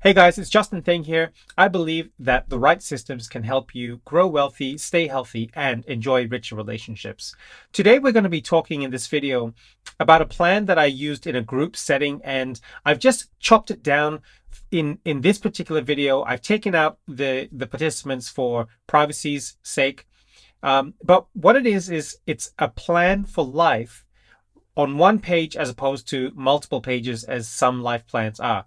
Hey guys, it's Justin Thing here. I believe that the right systems can help you grow wealthy, stay healthy, and enjoy richer relationships. Today, we're going to be talking in this video about a plan that I used in a group setting, and I've just chopped it down in this particular video. I've taken out the participants for privacy's sake. But what it is it's a plan for life on one page as opposed to multiple pages as some life plans are.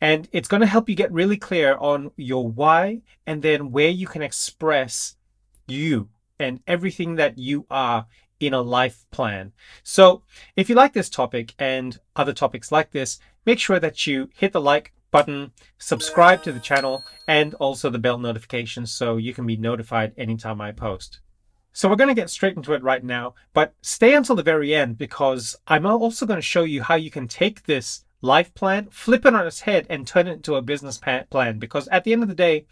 And it's going to help you get really clear on your why and then where you can express you and everything that you are in a life plan. So if you like this topic and other topics like this, make sure that you hit the like button, subscribe to the channel, and also the bell notifications so you can be notified anytime I post. So we're going to get straight into it right now, but stay until the very end because I'm also going to show you how you can take this life plan, flip it on its head, and turn it into a business plan. Because at the end of the day,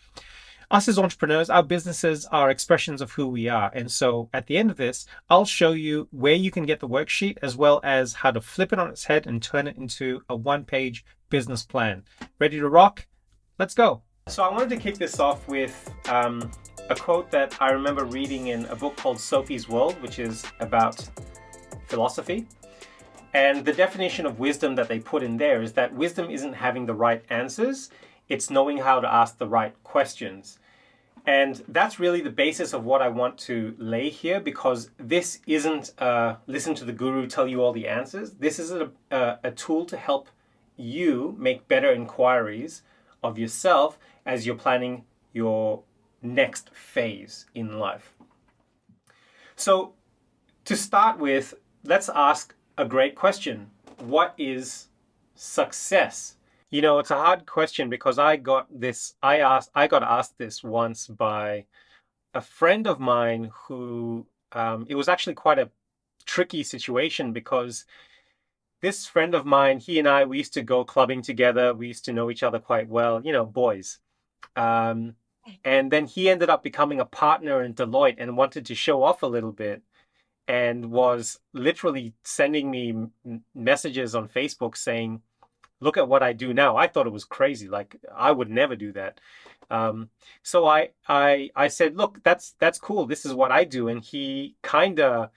us as entrepreneurs, our businesses are expressions of who we are. And so at the end of this, I'll show you where you can get the worksheet as well as how to flip it on its head and turn it into a one-page business plan. Ready to rock? Let's go. So I wanted to kick this off with a quote that I remember reading in a book called Sophie's World, which is about philosophy. And the definition of wisdom that they put in there is that wisdom isn't having the right answers, it's knowing how to ask the right questions. And that's really the basis of what I want to lay here, because this isn't listen to the guru tell you all the answers. This is a tool to help you make better inquiries of yourself as you're planning your next phase in life. So to start with, let's ask a great question. What is success? You know, it's a hard question because I got asked this once by a friend of mine who it was actually quite a tricky situation because this friend of mine, he and I, we used to go clubbing together. We used to know each other quite well, you know, boys. Um, and then he ended up becoming a partner in Deloitte and wanted to show off a little bit and was literally sending me messages on Facebook saying, look at what I do now. I thought it was crazy. Like I would never do that. So I said, look, that's cool. This is what I do. And he kind of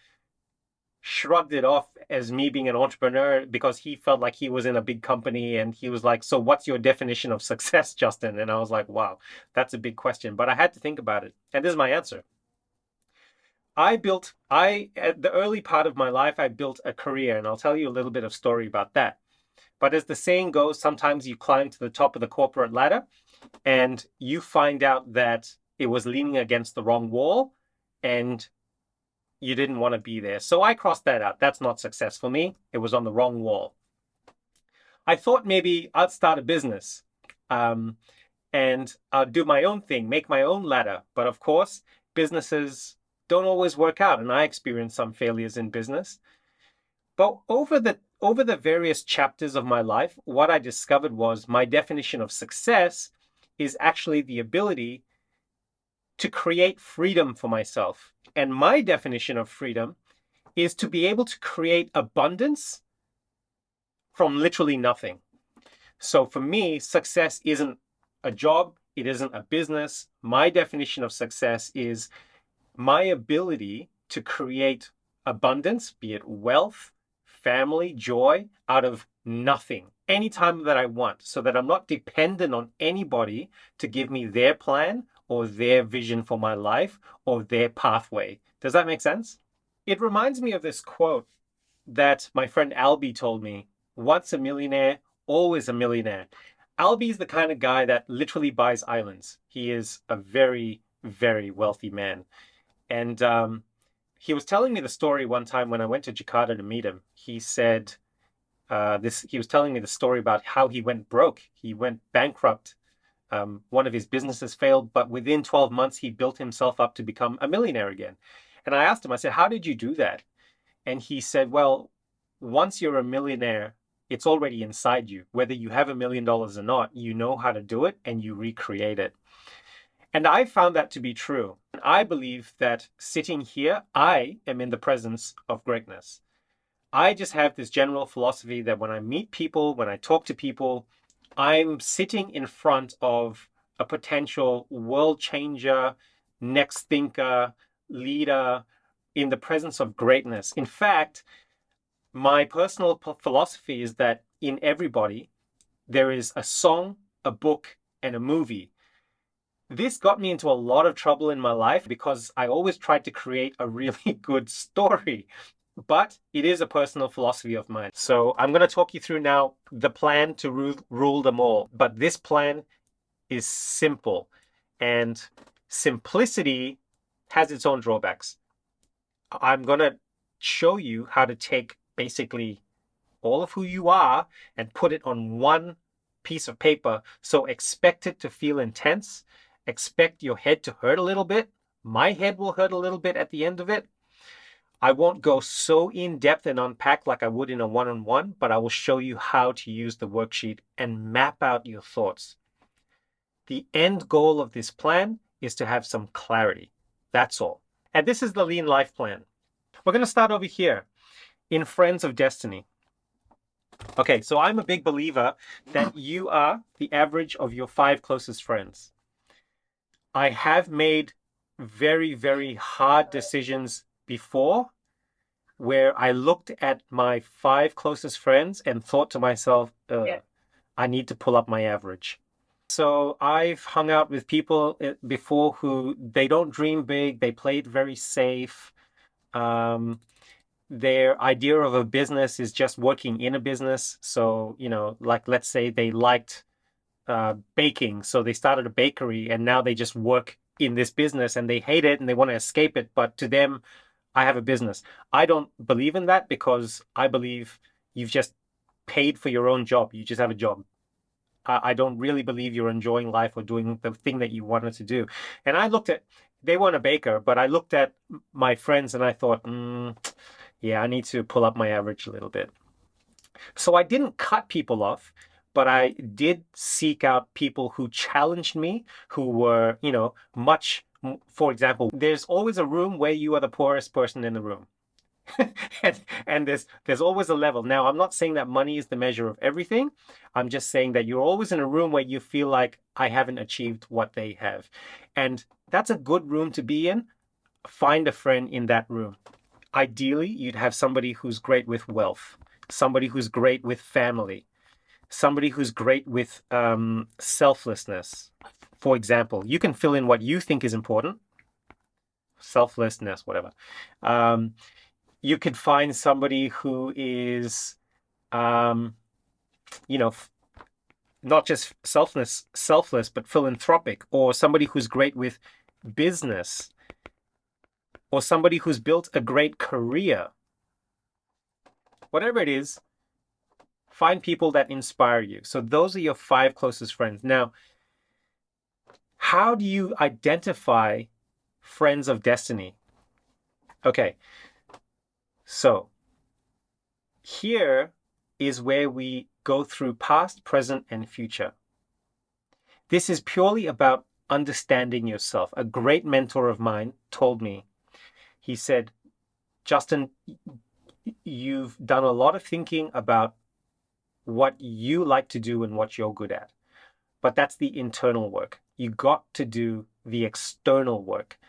shrugged it off as me being an entrepreneur because he felt like he was in a big company, and he was like, so what's your definition of success, Justin? And I was like, wow, that's a big question, but I had to think about it. And this is my answer. At the early part of my life, I built a career, and I'll tell you a little bit of story about that. But as the saying goes, sometimes you climb to the top of the corporate ladder and you find out that it was leaning against the wrong wall and you didn't want to be there. So I crossed that out. That's not success for me. It was on the wrong wall. I thought maybe I'd start a business and I'll do my own thing, make my own ladder. But of course, businesses don't always work out, and I experienced some failures in business. But over the various chapters of my life, what I discovered was my definition of success is actually the ability to create freedom for myself. And my definition of freedom is to be able to create abundance from literally nothing. So for me, success isn't a job, it isn't a business. My definition of success is my ability to create abundance, be it wealth, family, joy, out of nothing, anytime that I want, so that I'm not dependent on anybody to give me their plan or their vision for my life or their pathway. Does that make sense? It reminds me of this quote that my friend Albie told me: once a millionaire, always a millionaire. Albie is the kind of guy that literally buys islands. He is a very, very wealthy man. And he was telling me the story one time when I went to Jakarta to meet him. He said he was telling me the story about how he went broke. He went bankrupt. One of his businesses failed, but within 12 months, he built himself up to become a millionaire again. And I asked him, I said, how did you do that? And he said, well, once you're a millionaire, it's already inside you. Whether you have $1 million or not, you know how to do it and you recreate it. And I found that to be true. I believe that sitting here, I am in the presence of greatness. I just have this general philosophy that when I meet people, when I talk to people, I'm sitting in front of a potential world changer, next thinker, leader in the presence of greatness. In fact, my personal philosophy is that in everybody, there is a song, a book, and a movie. This got me into a lot of trouble in my life because I always tried to create a really good story. But it is a personal philosophy of mine. So I'm going to talk you through now the plan to rule them all. But this plan is simple, and simplicity has its own drawbacks. I'm going to show you how to take basically all of who you are and put it on one piece of paper. So expect it to feel intense. Expect your head to hurt a little bit. My head will hurt a little bit at the end of it. I won't go so in depth and unpack like I would in a one-on-one, but I will show you how to use the worksheet and map out your thoughts. The end goal of this plan is to have some clarity. That's all. And this is the Lean Life Plan. We're going to start over here in Friends of Destiny. Okay, so I'm a big believer that you are the average of your 5 closest friends. I have made very, very hard decisions before where I looked at my 5 closest friends and thought to myself, I need to pull up my average. So I've hung out with people before who they don't dream big, they play it very safe. Their idea of a business is just working in a business. So, like let's say they liked baking, so they started a bakery and now they just work in this business and they hate it and they want to escape it. But to them, I have a business. I don't believe in that because I believe you've just paid for your own job. You just have a job. I don't really believe you're enjoying life or doing the thing that you wanted to do. And I looked at, they weren't a baker, but I looked at my friends and I thought, yeah, I need to pull up my average a little bit. So I didn't cut people off, but I did seek out people who challenged me, who were, much, for example, there's always a room where you are the poorest person in the room. and there's always a level. Now, I'm not saying that money is the measure of everything. I'm just saying that you're always in a room where you feel like I haven't achieved what they have. And that's a good room to be in. Find a friend in that room. Ideally, you'd have somebody who's great with wealth, somebody who's great with family, somebody who's great with selflessness. For example, you can fill in what you think is important, selflessness, whatever. You could find somebody who is, not just selfless, but philanthropic, or somebody who's great with business, or somebody who's built a great career. Whatever it is, find people that inspire you. So those are your 5 closest friends. Now, how do you identify friends of destiny? Okay, so here is where we go through past, present, and future. This is purely about understanding yourself. A great mentor of mine told me, he said, Justin, you've done a lot of thinking about what you like to do and what you're good at. But that's the internal work. You got to do the external work.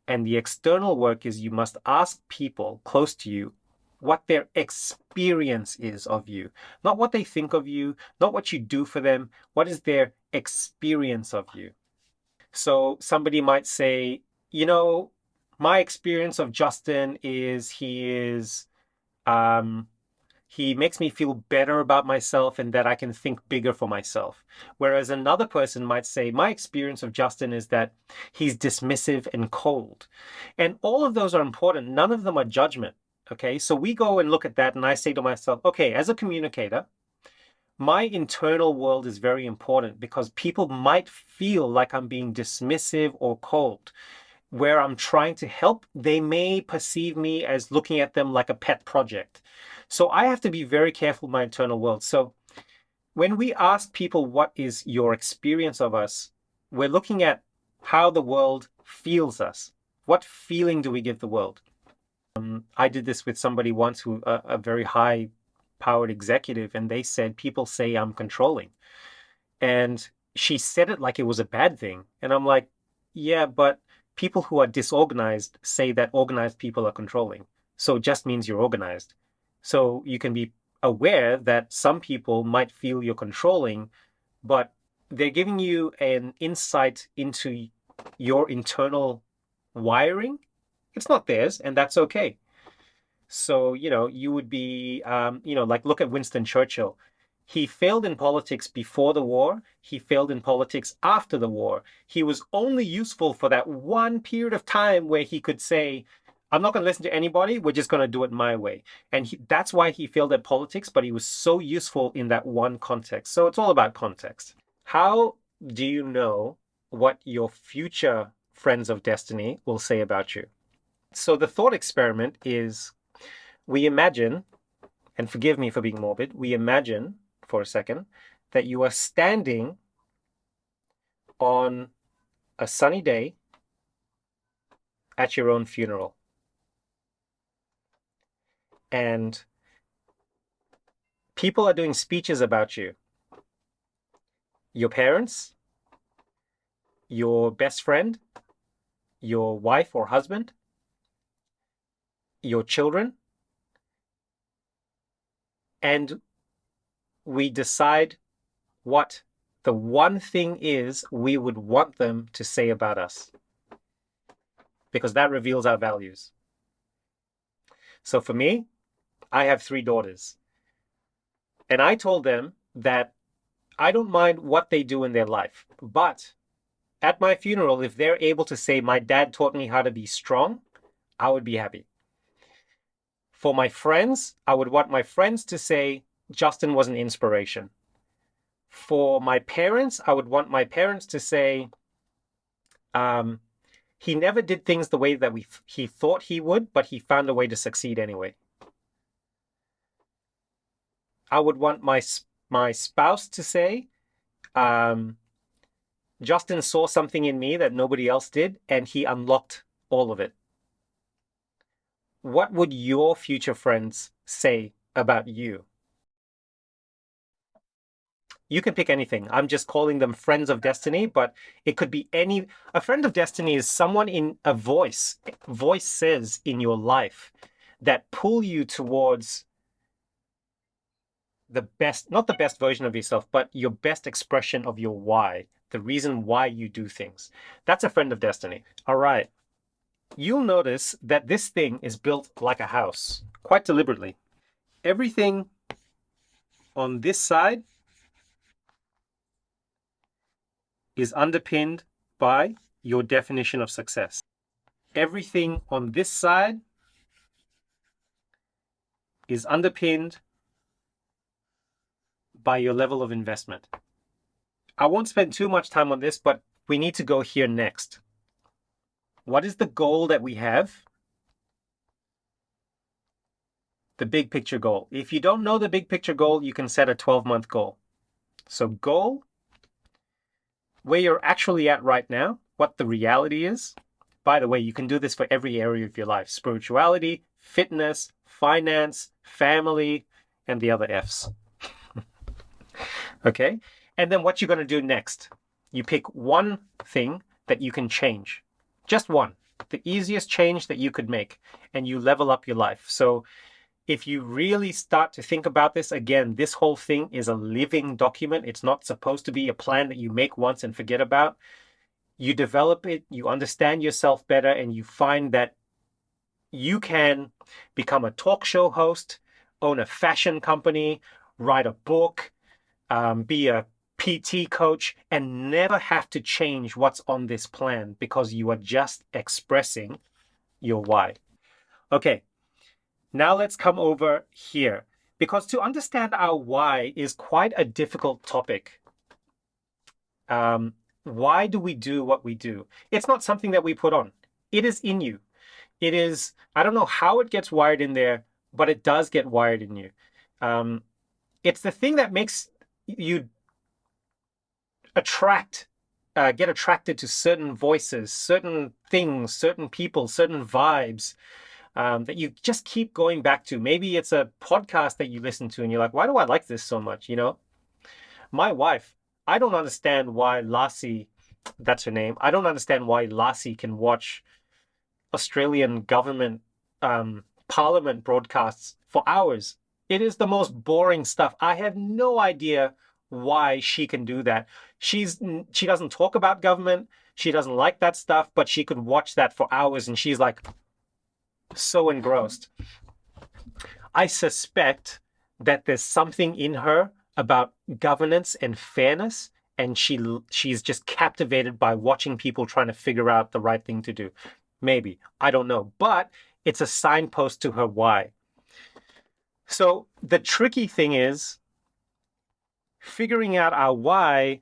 And the external work is you must ask people close to you what their experience is of you. Not what they think of you, not what you do for them. What is their experience of you? So somebody might say, my experience of Justin is he makes me feel better about myself and that I can think bigger for myself. Whereas another person might say, my experience of Justin is that he's dismissive and cold. And all of those are important. None of them are judgment. Okay. So we go and look at that and I say to myself, okay, as a communicator, my internal world is very important because people might feel like I'm being dismissive or cold. Where I'm trying to help, they may perceive me as looking at them like a pet project. So I have to be very careful with my internal world. So when we ask people, what is your experience of us? We're looking at how the world feels us. What feeling do we give the world? I did this with somebody once a very high powered executive, and they said, people say I'm controlling. And she said it like it was a bad thing. And I'm like, yeah, but people who are disorganized say that organized people are controlling. So it just means you're organized. So you can be aware that some people might feel you're controlling, but they're giving you an insight into your internal wiring. It's not theirs, and that's okay. So, you would be, like look at Winston Churchill. He failed in politics before the war. He failed in politics after the war. He was only useful for that one period of time where he could say, I'm not going to listen to anybody. We're just going to do it my way. And that's why he failed at politics, but he was so useful in that one context. So it's all about context. How do you know what your future friends of destiny will say about you? So the thought experiment is we imagine, and forgive me for being morbid, we imagine for a second that you are standing on a sunny day at your own funeral. And people are doing speeches about you. Your parents, your best friend, your wife or husband, your children, and we decide what the one thing is we would want them to say about us, because that reveals our values. So for me, I have 3 daughters, and I told them that I don't mind what they do in their life, but at my funeral, if they're able to say, my dad taught me how to be strong, I would be happy. For my friends, I would want my friends to say, Justin was an inspiration. For my parents, I would want my parents to say, he never did things the way that he thought he would, but he found a way to succeed anyway. I would want my spouse to say, Justin saw something in me that nobody else did, and he unlocked all of it. What would your future friends say about you? You can pick anything. I'm just calling them friends of destiny, but it could be any. A friend of destiny is someone in a voices in your life that pull you towards the best, not the best version of yourself, but your best expression of your why, the reason why you do things. That's a friend of destiny. All right. You'll notice that this thing is built like a house, quite deliberately. Everything on this side is underpinned by your definition of success. Everything on this side is underpinned by your level of investment. I won't spend too much time on this, but we need to go here next. What is the goal that we have? The big picture goal. If you don't know the big picture goal, you can set a 12-month goal. So goal, where you're actually at right now, what the reality is. By the way, you can do this for every area of your life: spirituality, fitness, finance, family, and the other F's. Okay? And then what you're going to do next. You pick one thing that you can change. Just one. The easiest change that you could make. And you level up your life. So if you really start to think about this, again, this whole thing is a living document. It's not supposed to be a plan that you make once and forget about. You develop it, you understand yourself better, and you find that you can become a talk show host, own a fashion company, write a book, be a PT coach, and never have to change what's on this plan because you are just expressing your why. Okay, now let's come over here, because to understand our why is quite a difficult topic. Why do we do what we do? It's not something that we put on. It is in you. It is, I don't know how it gets wired in there, but it does get wired in you. It's the thing that makes you get attracted to certain voices, certain things, certain people, certain vibes that you just keep going back to. Maybe it's a podcast that you listen to and you're like, why do I like this so much? My wife, I don't understand why Lassie, that's her name, I don't understand why Lassie can watch Australian government parliament broadcasts for hours. It is the most boring stuff. I have no idea why she can do that. She doesn't talk about government. She doesn't like that stuff, but she could watch that for hours and she's like so engrossed. I suspect that there's something in her about governance and fairness, and she's just captivated by watching people trying to figure out the right thing to do. Maybe. I don't know. But it's a signpost to her why. So the tricky thing is figuring out our why.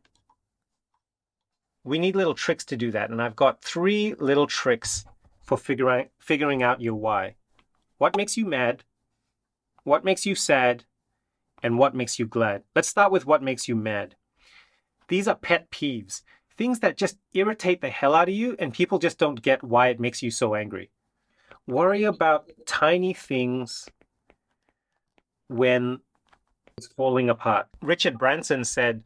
We need little tricks to do that. And I've got 3 little tricks for figuring out your why. What makes you mad? What makes you sad? And what makes you glad? Let's start with what makes you mad. These are pet peeves, things that just irritate the hell out of you, and people just don't get why it makes you so angry. Worry about tiny things when it's falling apart. Richard Branson said,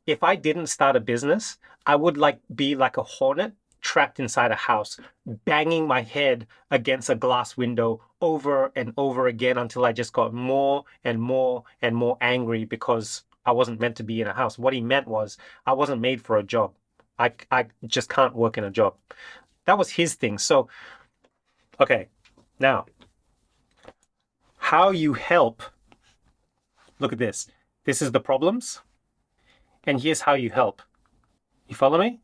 if I didn't start a business, I would be like a hornet trapped inside a house, banging my head against a glass window over and over again until I just got more and more and more angry because I wasn't meant to be in a house. What he meant was I wasn't made for a job. I just can't work in a job. That was his thing. So, okay, now, how you help. Look at this. This is the problems, and here's how you help. You follow me?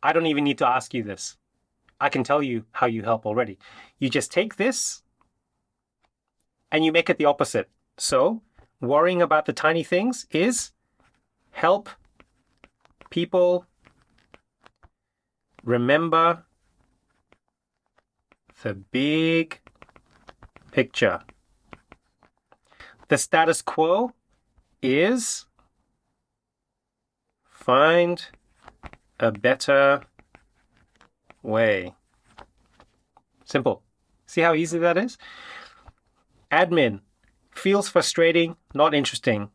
I don't even need to ask you this. I can tell you how you help already. You just take this and you make it the opposite. So, worrying about the tiny things is help people remember the big picture. The status quo is find a better way. Simple. See how easy that is? Admin feels frustrating, not interesting.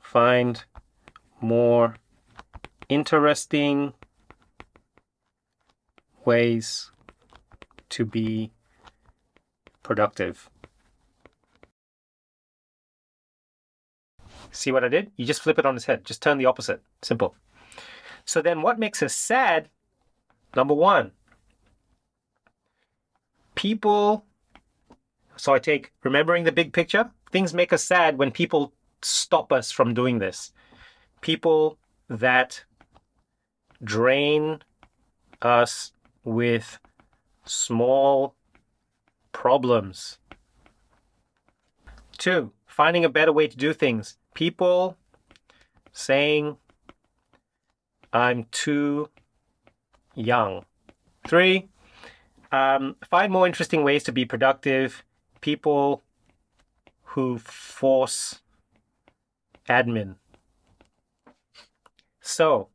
Find more interesting ways to be productive. See what I did? You just flip it on its head. Just turn the opposite. Simple. So then what makes us sad? Number 1, people. So I take remembering the big picture. Things make us sad when people stop us from doing this. People that drain us with small problems. 2, finding a better way to do things. People saying I'm too young. 3, find more interesting ways to be productive. People who force admin. So,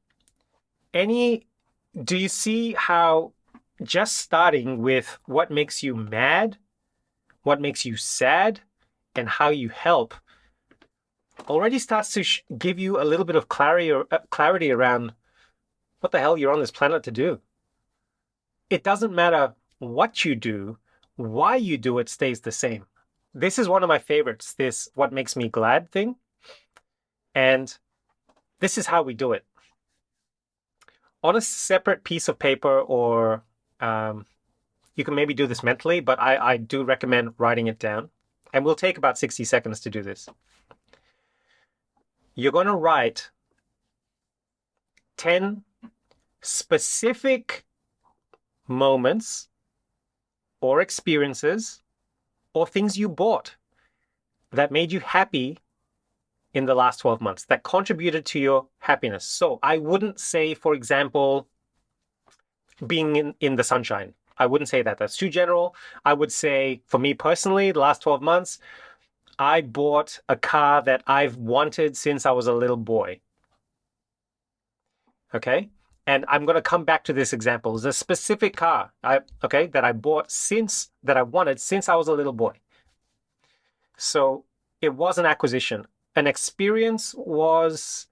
do you see how just starting with what makes you mad, what makes you sad, and how you help already starts to give you a little bit of clarity around what the hell you're on this planet to do. It doesn't matter what you do, why you do it stays the same. This is one of my favorites, this what makes me glad thing. And this is how we do it. On a separate piece of paper, or you can maybe do this mentally, but I do recommend writing it down. And we'll take about 60 seconds to do this. You're going to write 10 specific moments or experiences or things you bought that made you happy in the last 12 months, that contributed to your happiness. So I wouldn't say, for example, being in the sunshine. I wouldn't say that. That's too general. I would say, for me personally, the last 12 months, I bought a car that I've wanted since I was a little boy. Okay? And I'm going to come back to this example. It's a specific car, that I bought that I wanted since I was a little boy. So it was an acquisition. an experience was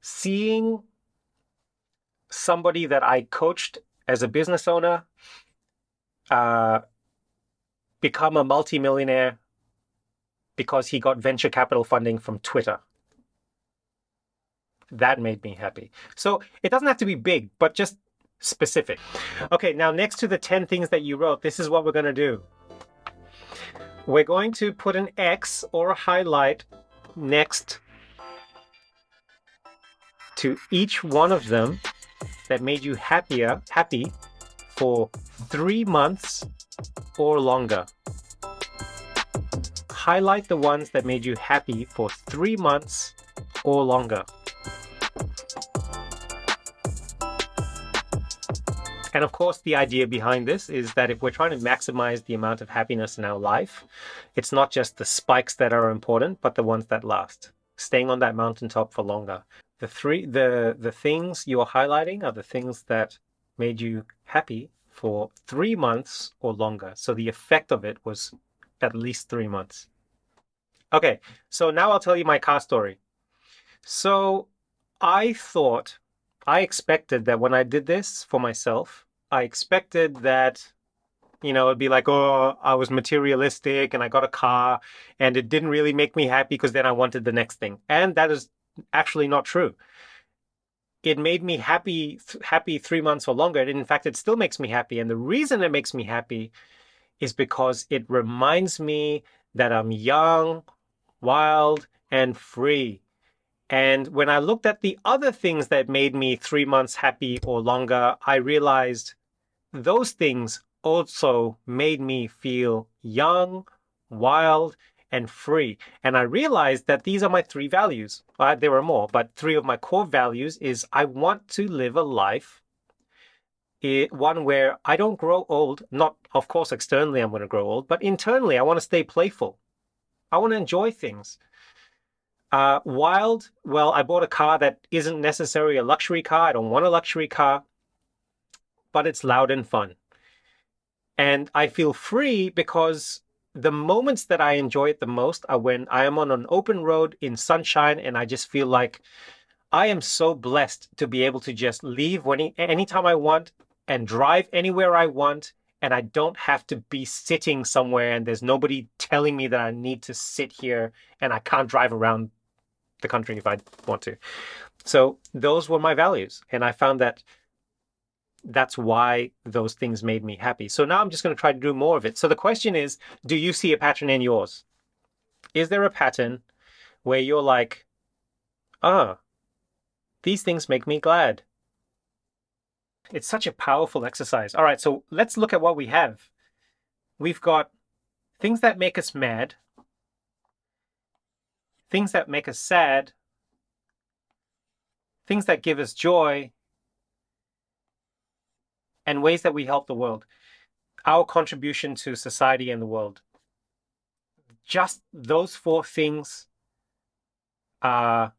seeing somebody that I coached as a business owner uh, become a multimillionaire because he got venture capital funding from Twitter. That made me happy. So it doesn't have to be big, but just specific. Okay, now next to the 10 things that you wrote, this is what we're going to do. We're going to put an X or a highlight next to each one of them that made you happy for 3 months or longer. Highlight the ones that made you happy for 3 months or longer. And of course, the idea behind this is that if we're trying to maximize the amount of happiness in our life, it's not just the spikes that are important, but the ones that last. Staying on that mountaintop for longer. The things you're highlighting are the things that made you happy for 3 months or longer. So the effect of it was at least 3 months. Okay, so now I'll tell you my car story. So I expected that when I did this for myself, I expected that, it'd be like, oh, I was materialistic and I got a car and it didn't really make me happy because then I wanted the next thing. And that is actually not true. It made me happy 3 months or longer. In fact, it still makes me happy. And the reason it makes me happy is because it reminds me that I'm young, wild, and free. And when I looked at the other things that made me 3 months happy or longer, I realized those things also made me feel young, wild, and free. And I realized that these are my 3 values. There are more, but 3 of my core values is I want to live a life, one where I don't grow old. Not, of course, externally I'm going to grow old, but internally I want to stay playful. I want to enjoy things. Wild, well, I bought a car that isn't necessarily a luxury car. I don't want a luxury car, but it's loud and fun. And I feel free because the moments that I enjoy it the most are when I am on an open road in sunshine and I just feel like I am so blessed to be able to just leave anytime I want and drive anywhere I want. And I don't have to be sitting somewhere and there's nobody telling me that I need to sit here and I can't drive around the country if I want to. So those were my values. And I found that that's why those things made me happy. So now I'm just going to try to do more of it. So the question is, do you see a pattern in yours? Is there a pattern where you're like, these things make me glad? It's such a powerful exercise. All right, so let's look at what we have. We've got things that make us mad, things that make us sad, things that give us joy, and ways that we help the world. Our contribution to society and the world. Just those 4 things are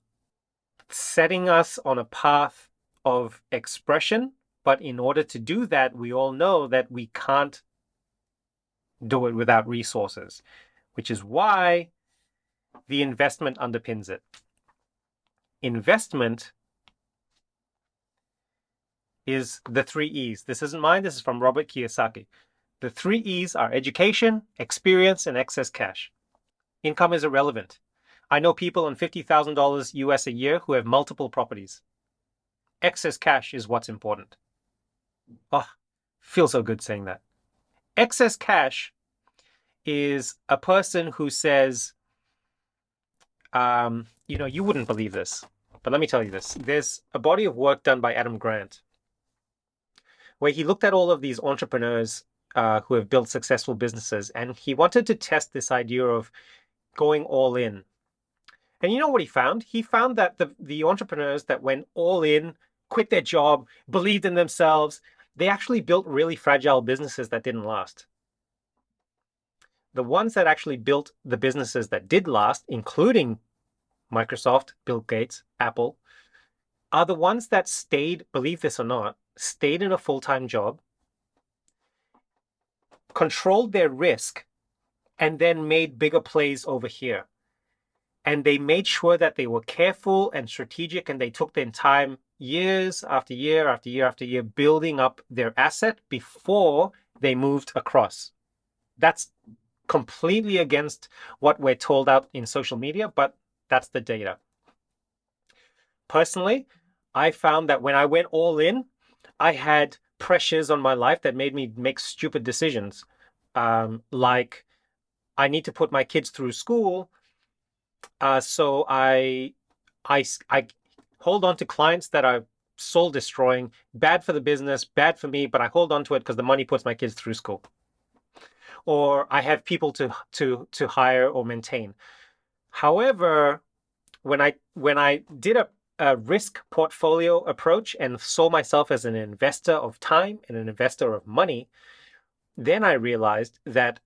setting us on a path of expression. But in order to do that, we all know that we can't do it without resources, which is why the investment underpins it. Investment is the 3 E's. This isn't mine. This is from Robert Kiyosaki. The 3 E's are education, experience, and excess cash. Income is irrelevant. I know people on $50,000 US a year who have multiple properties. Excess cash is what's important. Oh, feels so good saying that. Excess cash is a person who says, you wouldn't believe this, but let me tell you this. There's a body of work done by Adam Grant where he looked at all of these entrepreneurs who have built successful businesses, and he wanted to test this idea of going all in. And you know what he found? He found that the entrepreneurs that went all in, quit their job, believed in themselves, they actually built really fragile businesses that didn't last. The ones that actually built the businesses that did last, including Microsoft, Bill Gates, Apple, are the ones that stayed, believe this or not, stayed in a full-time job, controlled their risk, and then made bigger plays over here. And they made sure that they were careful and strategic, and they took their time years after year after year after year building up their asset before they moved across. That's completely against what we're told out in social media, but that's the data. Personally, I found that when I went all in, I had pressures on my life that made me make stupid decisions. Like I need to put my kids through school, so I hold on to clients that are soul destroying, bad for the business, bad for me, but I hold on to it because the money puts my kids through school. Or I have people to hire or maintain. However, when I did a risk portfolio approach and saw myself as an investor of time and an investor of money, then I realized that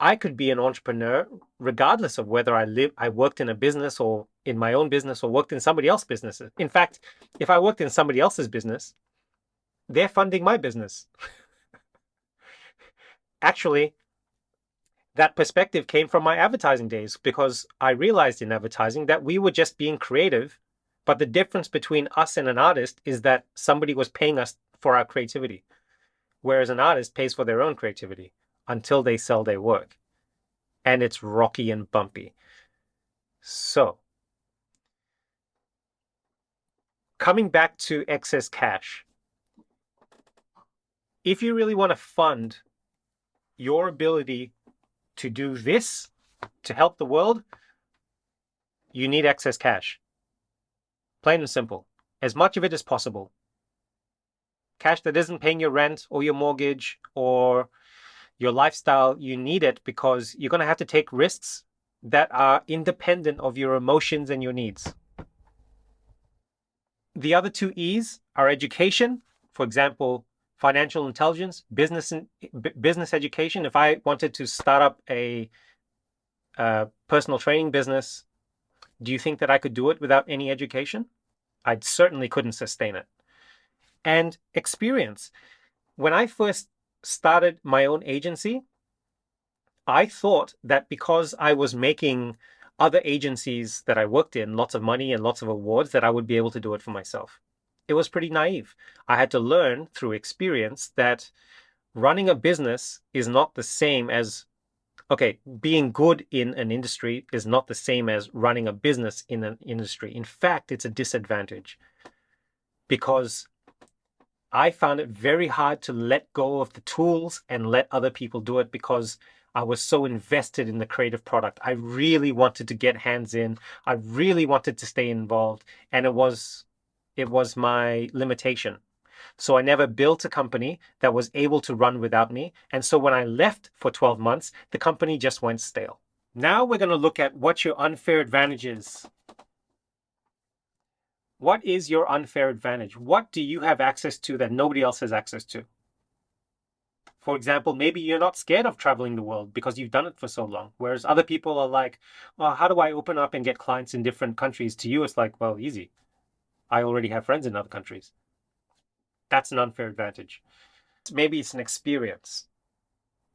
I could be an entrepreneur regardless of whether I worked in a business or in my own business or worked in somebody else's business. In fact, if I worked in somebody else's business, they're funding my business. Actually, that perspective came from my advertising days because I realized in advertising that we were just being creative, but the difference between us and an artist is that somebody was paying us for our creativity, whereas an artist pays for their own creativity until they sell their work. And it's rocky and bumpy. So, coming back to excess cash, if you really want to fund your ability to do this to help the world, you need excess cash. Plain and simple. As much of it as possible. Cash that isn't paying your rent or your mortgage or your lifestyle, you need it because you're going to have to take risks that are independent of your emotions and your needs. The other two E's are education, for example, financial intelligence, business education. If I wanted to start up a personal training business, do you think that I could do it without any education? I certainly couldn't sustain it. And experience. When I first started my own agency, I thought that because I was making other agencies that I worked in lots of money and lots of awards, that I would be able to do it for myself. It was pretty naive. I had to learn through experience that running a business is not the same as, okay, being good in an industry is not the same as running a business in an industry. In fact, it's a disadvantage because I found it very hard to let go of the tools and let other people do it because I was so invested in the creative product. I really wanted to get hands in. I really wanted to stay involved, and it was my limitation. So I never built a company that was able to run without me. And so when I left for 12 months, the company just went stale. Now we're going to look at what your unfair advantage is. What is your unfair advantage? What do you have access to that nobody else has access to? For example, maybe you're not scared of traveling the world because you've done it for so long. Whereas other people are like, well, how do I open up and get clients in different countries? To you, it's like, well, easy. I already have friends in other countries. That's an unfair advantage. Maybe it's an experience.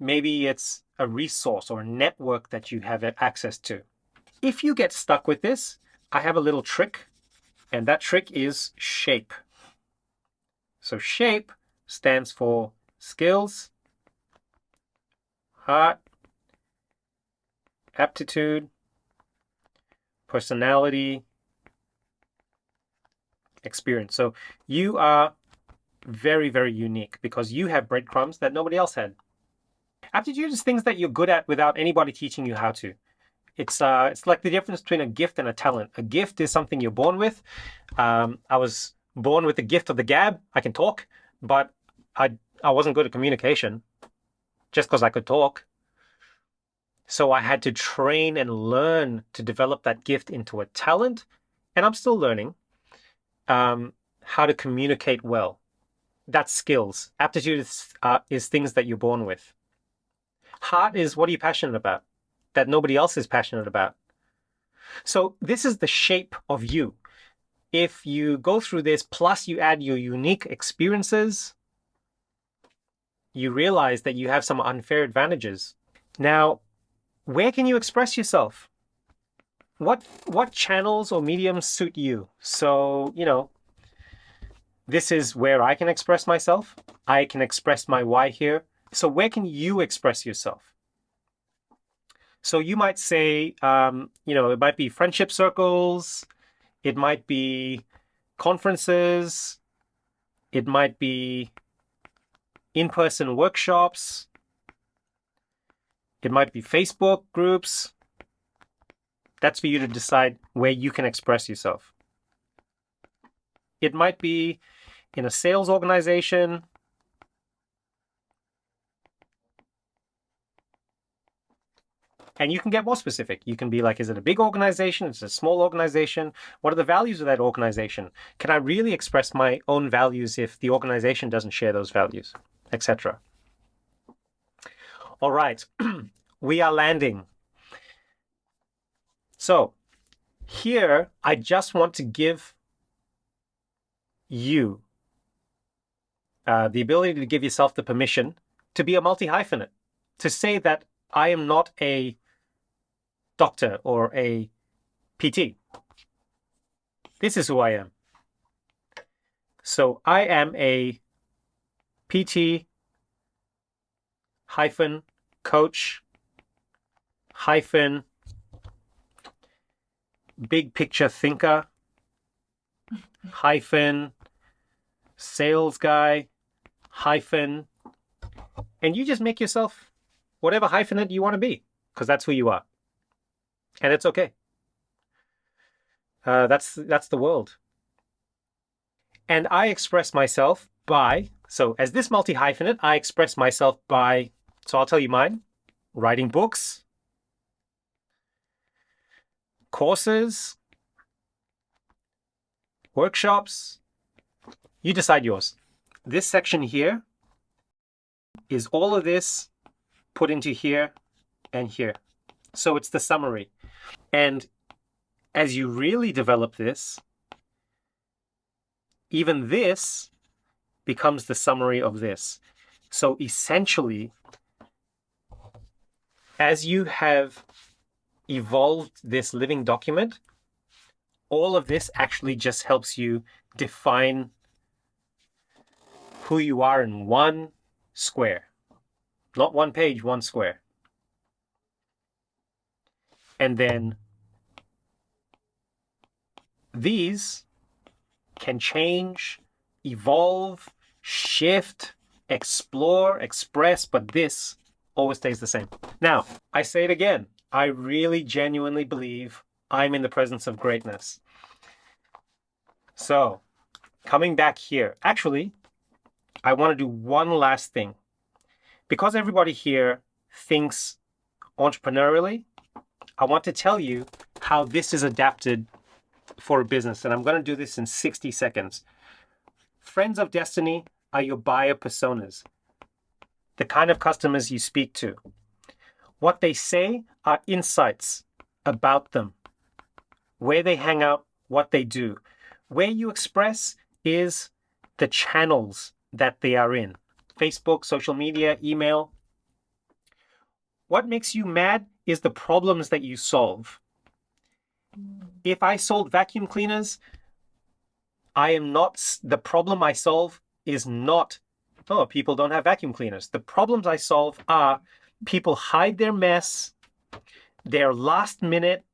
Maybe it's a resource or a network that you have access to. If you get stuck with this, I have a little trick, and that trick is S.H.A.P.E. So S.H.A.P.E stands for skills, heart, aptitude, personality, experience. So you are very, very unique because you have breadcrumbs that nobody else had. Aptitude is things that you're good at without anybody teaching you how to. It's like the difference between a gift and a talent. A gift is something you're born with. I was born with the gift of the gab. I can talk, but I wasn't good at communication just because I could talk. So I had to train and learn to develop that gift into a talent, and I'm still learning how to communicate well. That's skills. Aptitude is things that you're born with. Heart is what are you passionate about that nobody else is passionate about. So this is the shape of you. If you go through this, plus you add your unique experiences, you realize that you have some unfair advantages. Now, where can you express yourself? what channels or mediums suit you? So, this is where I can express myself. I can express my why here. So where can you express yourself? So you might say, it might be friendship circles, it might be conferences, it might be in-person workshops, it might be Facebook groups. That's for you to decide where you can express yourself. It might be in a sales organization. And you can get more specific. You can be like, is it a big organization? Is it a small organization? What are the values of that organization? Can I really express my own values if the organization doesn't share those values, etc.? All right, we are landing. So here, I just want to give you the ability to give yourself the permission to be a multi-hyphenate, to say that I am not a doctor or a PT. This is who I am. So I am a PT hyphen coach hyphen big picture thinker hyphen sales guy hyphen, and you just make yourself whatever hyphenate you want to be, because that's who you are. And it's okay. That's the world. And I express myself by, so as this multi-hyphenate, I express myself by, so I'll tell you mine, writing books, courses, workshops. You decide yours. This section here is all of this put into here and here. So it's the summary. And as you really develop this, even this becomes the summary of this. So essentially, as you have evolved this living document, all of this actually just helps you define who you are in one square. Not one page, one square. And then these can change, evolve, shift, explore, express, but this always stays the same. Now, I say it again. I really genuinely believe I'm in the presence of greatness. So, coming back here, actually, I want to do one last thing. Because everybody here thinks entrepreneurially, I want to tell you how this is adapted for a business. And I'm going to do this in 60 seconds. Friends of Destiny are your buyer personas, the kind of customers you speak to. What they say are insights about them, where they hang out, what they do. Where you express is the channels that they are in. Facebook, social media, email. What makes you mad is the problems that you solve. If I sold vacuum cleaners, the problem I solve is not, oh, people don't have vacuum cleaners. The problems I solve are people hide their mess, they're last minute,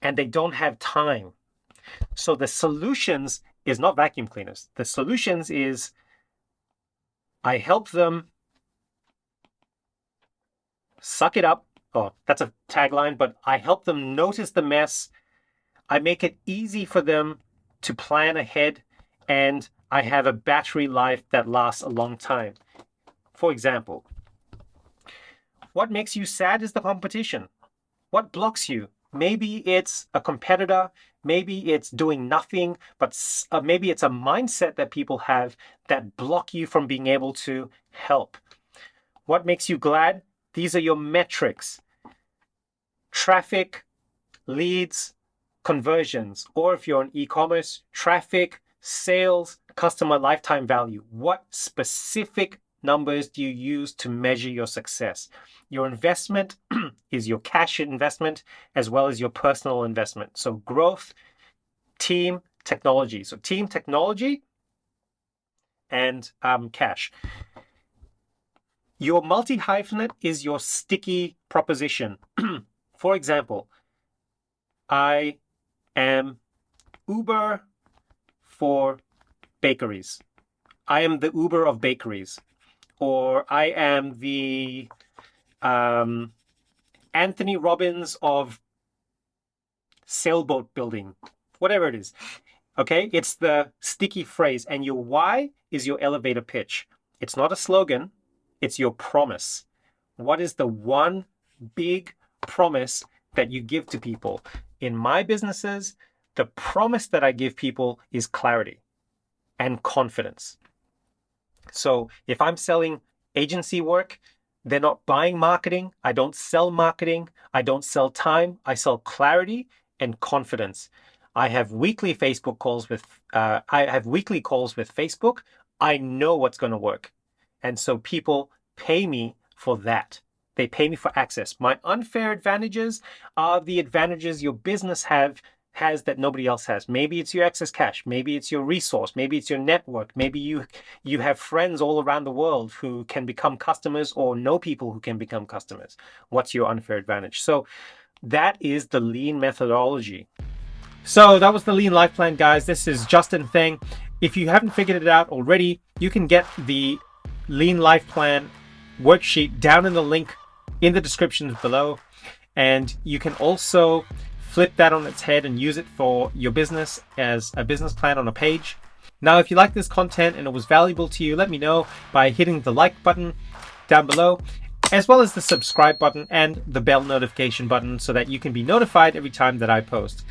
and they don't have time. So the solutions is not vacuum cleaners. The solutions is I help them suck it up. Oh, that's a tagline, but I help them notice the mess. I make it easy for them to plan ahead, and I have a battery life that lasts a long time. For example, what makes you sad is the competition. What blocks you? Maybe it's a competitor, maybe it's doing nothing, but maybe it's a mindset that people have that block you from being able to help. What makes you glad? These are your metrics. Traffic, leads, conversions, or if you're on e-commerce, traffic, sales, customer lifetime value. What specific numbers do you use to measure your success? Your investment is your cash investment as well as your personal investment. So growth, team, technology. So team, technology, and cash. Your multi-hyphenate is your sticky proposition. For example, I am Uber for bakeries. I am the Uber of bakeries. Or I am the Anthony Robbins of sailboat building. Whatever it is. Okay? It's the sticky phrase. And your why is your elevator pitch. It's not a slogan. It's your promise. What is the one big promise that you give to people? In my businesses, the promise that I give people is clarity and confidence. So if I'm selling agency work, they're not buying marketing. I don't sell marketing. I don't sell time. I sell clarity and confidence. I have weekly Facebook calls with, Facebook. I know what's going to work. And so people pay me for that. They pay me for access. My unfair advantages are the advantages your business has that nobody else has. Maybe it's your excess cash. Maybe it's your resource. Maybe it's your network. Maybe you have friends all around the world who can become customers or know people who can become customers. What's your unfair advantage? So that is the lean methodology. So that was the Lean Life Plan, guys. This is Justin Theng. If you haven't figured it out already, you can get the Lean Life Plan worksheet down in the link in the description below. And you can also flip that on its head and use it for your business as a business plan on a page. Now, if you like this content and it was valuable to you, let me know by hitting the like button down below, as well as the subscribe button and the bell notification button so that you can be notified every time that I post.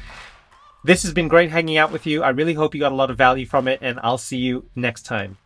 This has been great hanging out with you. I really hope you got a lot of value from it, and I'll see you next time.